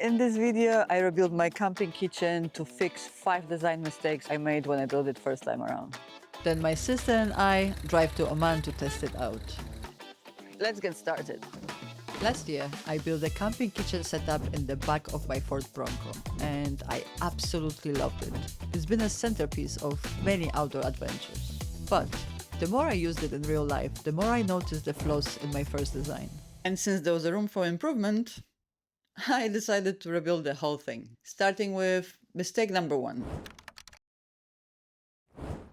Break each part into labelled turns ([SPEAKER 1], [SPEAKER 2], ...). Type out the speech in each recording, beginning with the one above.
[SPEAKER 1] In this video, I rebuilt my camping kitchen to fix 5 design mistakes I made when I built it first time around. Then my sister and I drive to Oman to test it out. Let's get started. Last year, I built a camping kitchen setup in the back of my Ford Bronco, and I absolutely loved it. It's been a centerpiece of many outdoor adventures. But the more I used it in real life, the more I noticed the flaws in my first design. And since there was a room for improvement, I decided to rebuild the whole thing, starting with mistake number 1.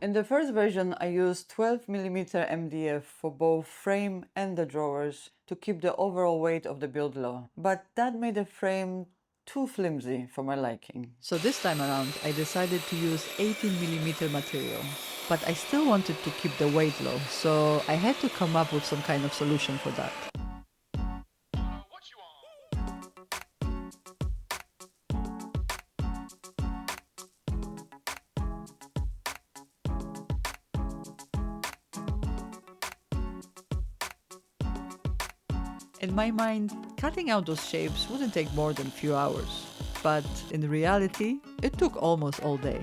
[SPEAKER 1] In the first version, I used 12mm MDF for both frame and the drawers to keep the overall weight of the build low, but that made the frame too flimsy for my liking. So this time around, I decided to use 18mm material, but I still wanted to keep the weight low, so I had to come up with some kind of solution for that. In my mind, cutting out those shapes wouldn't take more than a few hours, but in reality, it took almost all day.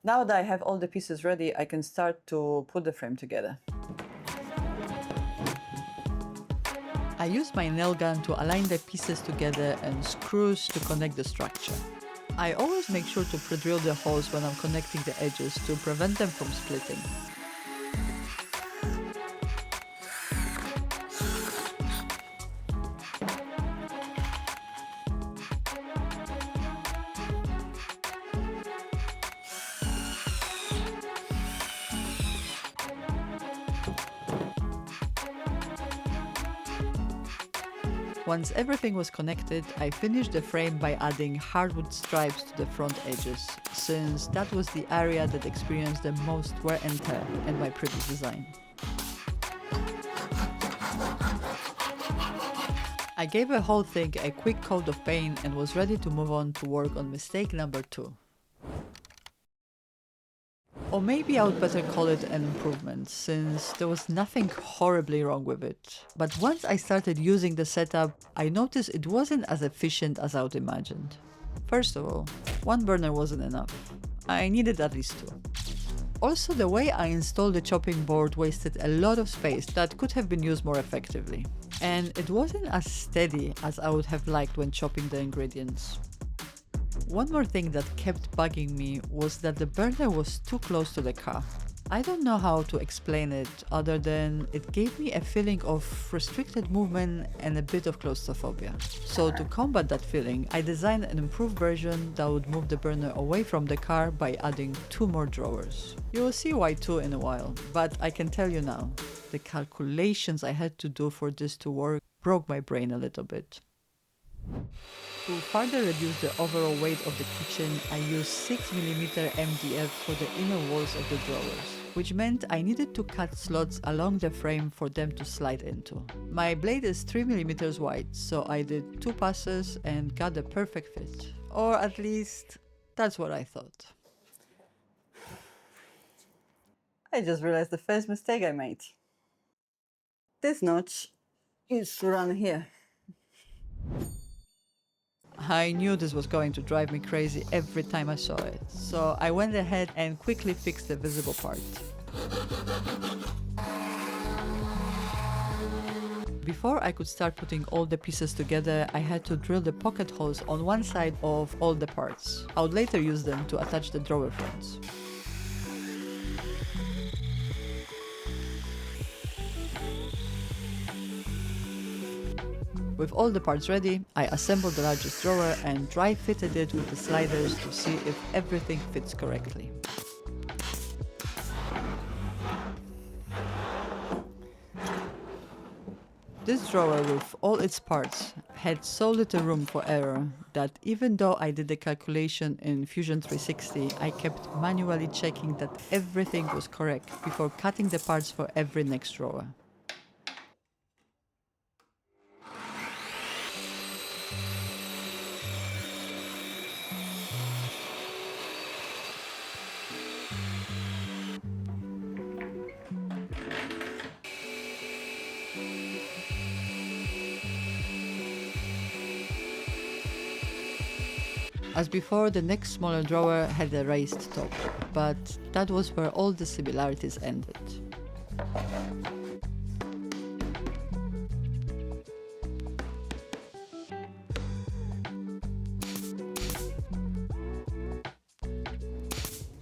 [SPEAKER 1] Now that I have all the pieces ready, I can start to put the frame together. I use my nail gun to align the pieces together and screws to connect the structure. I always make sure to pre-drill the holes when I'm connecting the edges to prevent them from splitting. Once everything was connected, I finished the frame by adding hardwood stripes to the front edges, since that was the area that experienced the most wear and tear in my previous design. I gave the whole thing a quick coat of paint and was ready to move on to work on mistake number 2. Or maybe I would better call it an improvement, since there was nothing horribly wrong with it. But once I started using the setup, I noticed it wasn't as efficient as I would imagined. First of all, one burner wasn't enough. I needed at least 2. Also, the way I installed the chopping board wasted a lot of space that could have been used more effectively. And it wasn't as steady as I would have liked when chopping the ingredients. One more thing that kept bugging me was that the burner was too close to the car. I don't know how to explain it other than it gave me a feeling of restricted movement and a bit of claustrophobia. So to combat that feeling, I designed an improved version that would move the burner away from the car by adding 2 more drawers. You will see why 2 in a while, but I can tell you now, the calculations I had to do for this to work broke my brain a little bit. To further reduce the overall weight of the kitchen, I used 6mm MDF for the inner walls of the drawers, which meant I needed to cut slots along the frame for them to slide into. My blade is 3mm wide, so I did 2 passes and got the perfect fit. Or at least, that's what I thought. I just realized the first mistake I made. This notch is around here. I knew this was going to drive me crazy every time I saw it, so I went ahead and quickly fixed the visible part. Before I could start putting all the pieces together, I had to drill the pocket holes on one side of all the parts. I would later use them to attach the drawer fronts. With all the parts ready, I assembled the largest drawer and dry fitted it with the sliders to see if everything fits correctly. This drawer with all its parts had so little room for error that even though I did the calculation in Fusion 360, I kept manually checking that everything was correct before cutting the parts for every next drawer. As before, the next smaller drawer had a raised top, but that was where all the similarities ended.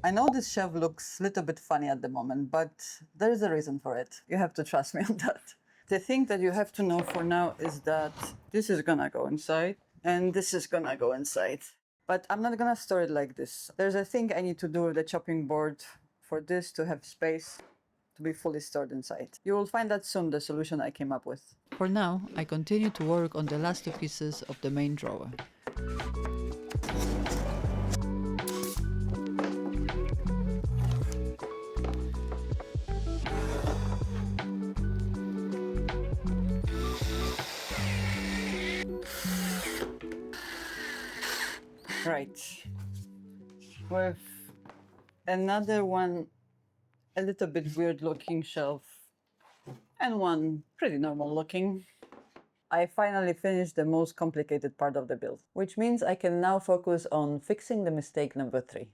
[SPEAKER 1] I know this shelf looks a little bit funny at the moment, but there is a reason for it. You have to trust me on that. The thing that you have to know for now is that this is gonna go inside and this is gonna go inside. But I'm not gonna store it like this. There's a thing I need to do with the chopping board for this to have space to be fully stored inside. You will find out soon the solution I came up with. For now, I continue to work on the last two pieces of the main drawer. Right. With another one, a little bit weird looking shelf, and one pretty normal looking. I finally finished the most complicated part of the build, which means I can now focus on fixing the mistake number 3.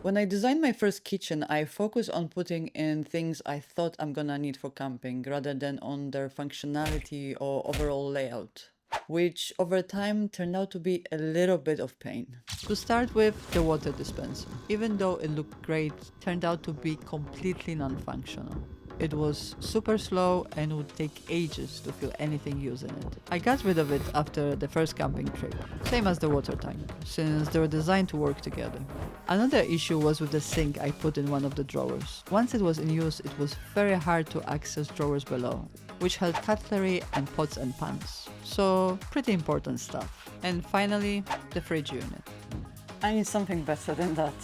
[SPEAKER 1] When I designed my first kitchen, I focused on putting in things I thought I'm gonna need for camping rather than on their functionality or overall layout, which over time turned out to be a little bit of pain. To start with, the water dispenser, even though it looked great, turned out to be completely non-functional. It was super slow and would take ages to feel anything using it. I got rid of it after the first camping trip, same as the water tank, since they were designed to work together. Another issue was with the sink I put in one of the drawers. Once it was in use, it was very hard to access drawers below, which held cutlery and pots and pans. So, pretty important stuff. And finally, the fridge unit. I need something better than that.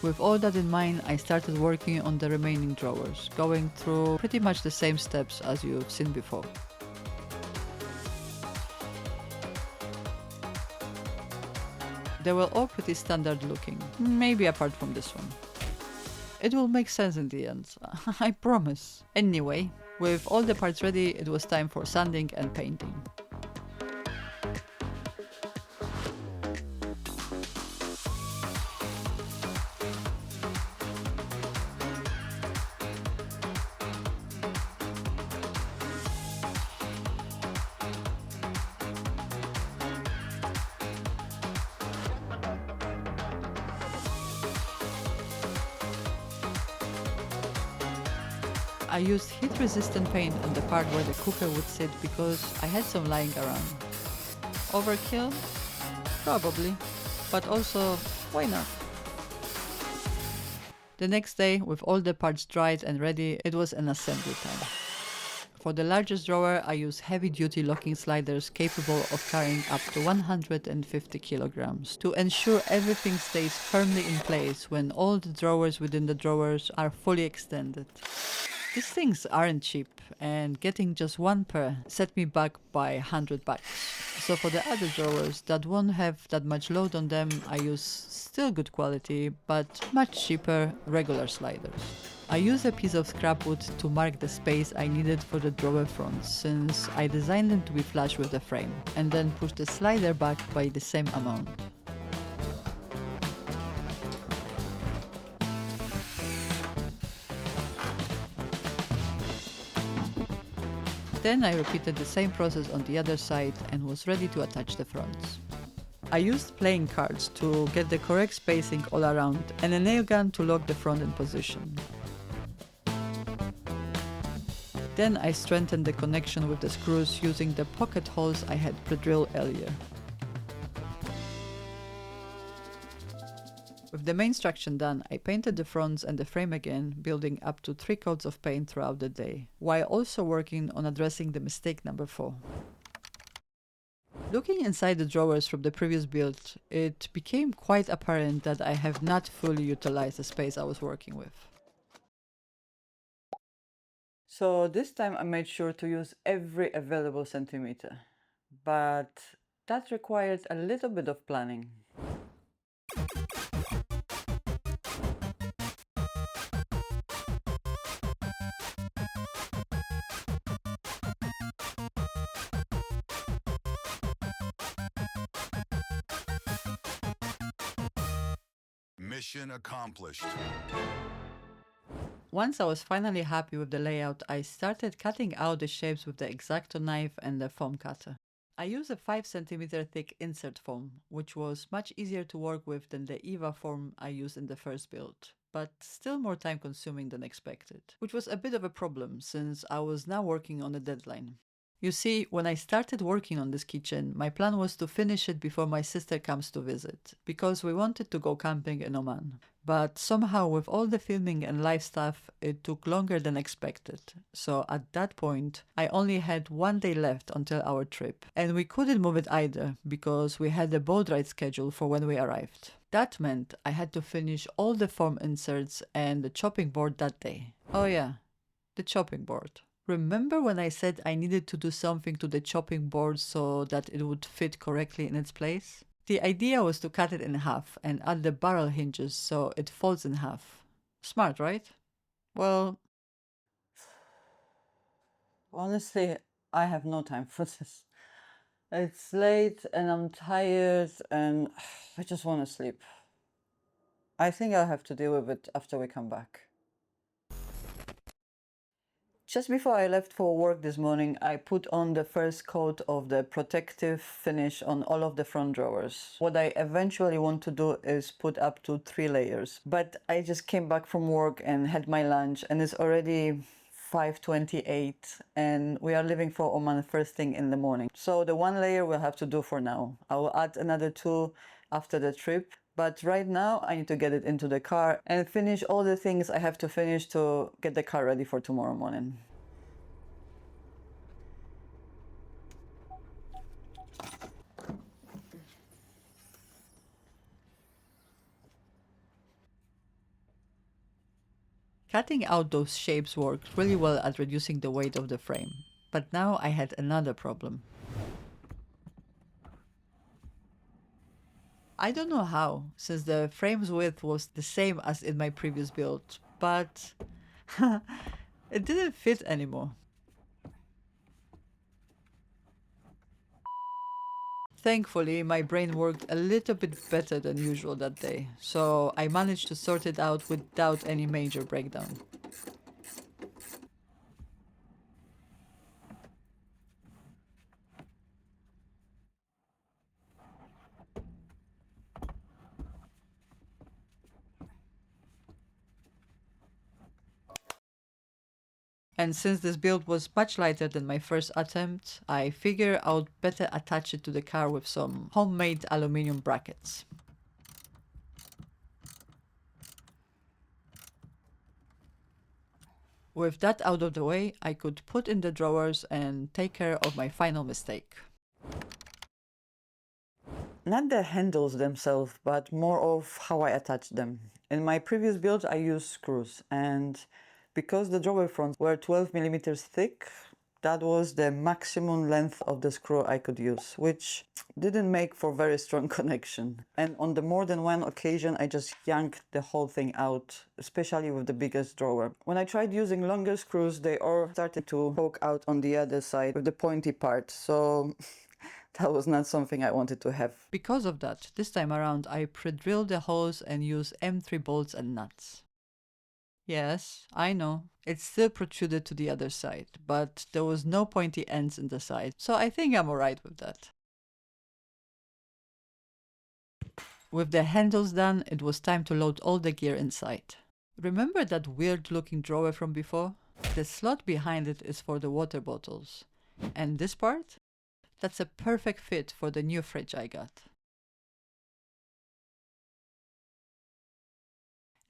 [SPEAKER 1] With all that in mind, I started working on the remaining drawers, going through pretty much the same steps as you've seen before. They were all pretty standard looking, maybe apart from this one. It will make sense in the end, I promise. Anyway, with all the parts ready, it was time for sanding and painting. I used heat-resistant paint on the part where the cooker would sit because I had some lying around. Overkill? Probably. But also, why not? The next day, with all the parts dried and ready, it was an assembly time. For the largest drawer, I used heavy-duty locking sliders capable of carrying up to 150 kilograms to ensure everything stays firmly in place when all the drawers within the drawers are fully extended. These things aren't cheap, and getting just one pair set me back by $100. So for the other drawers that won't have that much load on them, I use still good quality, but much cheaper regular sliders. I used a piece of scrap wood to mark the space I needed for the drawer fronts, since I designed them to be flush with the frame, and then pushed the slider back by the same amount. Then I repeated the same process on the other side and was ready to attach the fronts. I used playing cards to get the correct spacing all around and a nail gun to lock the front in position. Then I strengthened the connection with the screws using the pocket holes I had pre-drilled earlier. With the main structure done, I painted the fronts and the frame again, building up to 3 coats of paint throughout the day, while also working on addressing the mistake number 4. Looking inside the drawers from the previous build, it became quite apparent that I have not fully utilized the space I was working with. So this time I made sure to use every available centimeter, but that required a little bit of planning.
[SPEAKER 2] Mission accomplished.
[SPEAKER 1] Once I was finally happy with the layout, I started cutting out the shapes with the X-Acto knife and the foam cutter. I used a 5 cm thick insert foam, which was much easier to work with than the EVA foam I used in the first build, but still more time consuming than expected, which was a bit of a problem since I was now working on a deadline. You see, when I started working on this kitchen, my plan was to finish it before my sister comes to visit, because we wanted to go camping in Oman. But somehow, with all the filming and live stuff, it took longer than expected. So at that point, I only had 1 day left until our trip. And we couldn't move it either, because we had a boat ride scheduled for when we arrived. That meant I had to finish all the foam inserts and the chopping board that day. Oh yeah, the chopping board. Remember when I said I needed to do something to the chopping board so that it would fit correctly in its place? The idea was to cut it in half and add the barrel hinges so it folds in half. Smart, right? Well, honestly, I have no time for this. It's late and I'm tired and I just want to sleep. I think I'll have to deal with it after we come back. Just before I left for work this morning, I put on the first coat of the protective finish on all of the front drawers. What I eventually want to do is put up to 3 layers. But I just came back from work and had my lunch and it's already 5:28 and we are leaving for Oman first thing in the morning. So the 1 layer we'll have to do for now. I will add another 2 after the trip. But right now I need to get it into the car and finish all the things I have to finish to get the car ready for tomorrow morning. Cutting out those shapes worked really well at reducing the weight of the frame. But now I had another problem. I don't know how, since the frame's width was the same as in my previous build, but it didn't fit anymore. Thankfully, my brain worked a little bit better than usual that day, so I managed to sort it out without any major breakdown. And since this build was much lighter than my first attempt, I figured I would better attach it to the car with some homemade aluminium brackets. With that out of the way, I could put in the drawers and take care of my final mistake. Not the handles themselves, but more of how I attach them. In my previous build, I used screws, and because the drawer fronts were 12 millimeters thick, that was the maximum length of the screw I could use, which didn't make for very strong connection. And on the more than one occasion, I just yanked the whole thing out, especially with the biggest drawer. When I tried using longer screws, they all started to poke out on the other side with the pointy part, so that was not something I wanted to have. Because of that, this time around I pre-drilled the holes and used M3 bolts and nuts. Yes, I know, it still protruded to the other side, but there was no pointy ends in the side, so I think I'm alright with that. With the handles done, it was time to load all the gear inside. Remember that weird looking drawer from before? The slot behind it is for the water bottles. And this part? That's a perfect fit for the new fridge I got.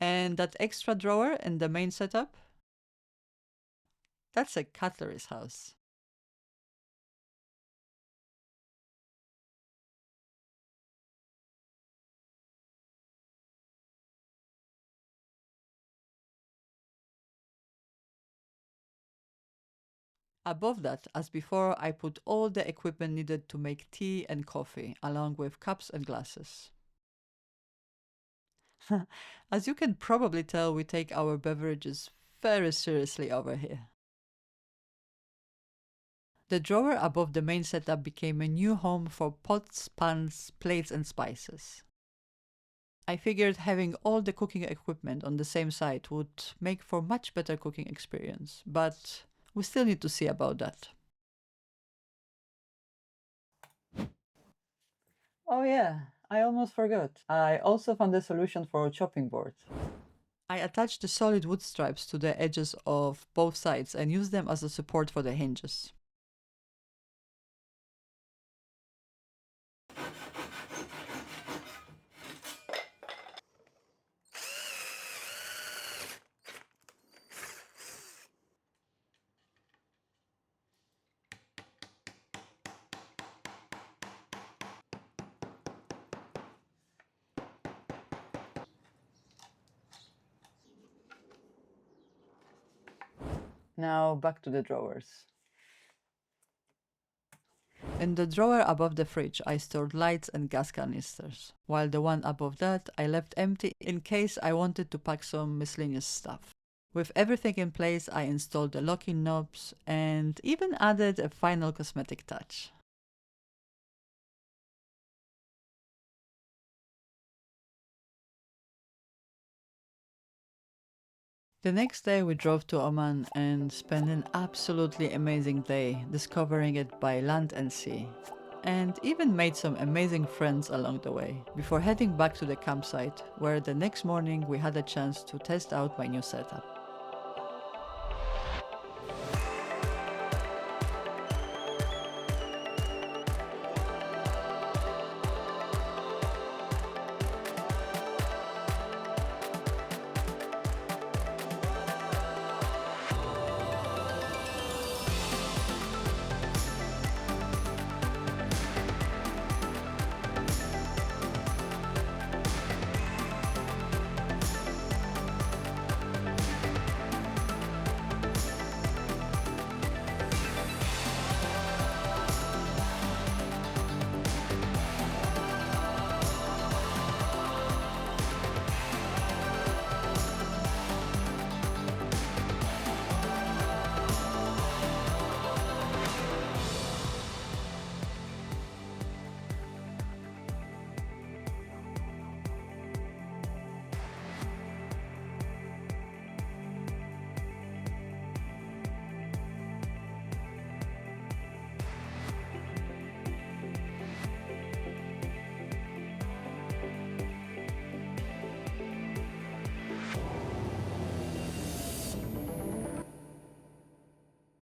[SPEAKER 1] And that extra drawer in the main setup? That's a cutler's house. Above that, as before, I put all the equipment needed to make tea and coffee, along with cups and glasses. As you can probably tell, we take our beverages very seriously over here. The drawer above the main setup became a new home for pots, pans, plates and spices. I figured having all the cooking equipment on the same site would make for much better cooking experience, but we still need to see about that. Oh yeah, I almost forgot. I also found a solution for a chopping board. I attached the solid wood stripes to the edges of both sides and used them as a support for the hinges. Now back to the drawers. In the drawer above the fridge, I stored lights and gas canisters, while the one above that I left empty in case I wanted to pack some miscellaneous stuff. With everything in place, I installed the locking knobs and even added a final cosmetic touch. The next day we drove to Oman and spent an absolutely amazing day discovering it by land and sea. And even made some amazing friends along the way, before heading back to the campsite, where the next morning we had a chance to test out my new setup.